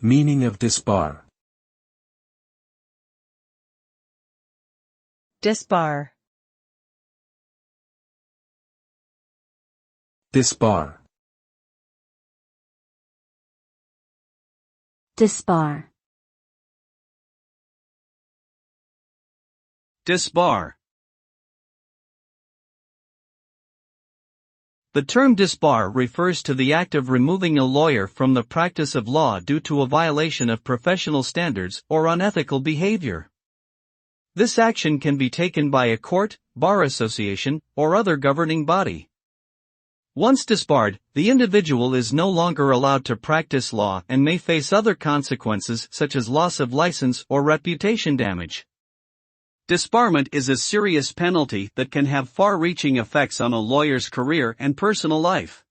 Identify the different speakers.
Speaker 1: Meaning of disbar.
Speaker 2: Disbar.
Speaker 1: Disbar.
Speaker 3: Disbar.
Speaker 4: Disbar. The term disbar refers to the act of removing a lawyer from the practice of law due to a violation of professional standards or unethical behavior. This action can be taken by a court, bar association, or other governing body. Once disbarred, the individual is no longer allowed to practice law and may face other consequences such as loss of license or reputation damage. Disbarment is a serious penalty that can have far-reaching effects on a lawyer's career and personal life.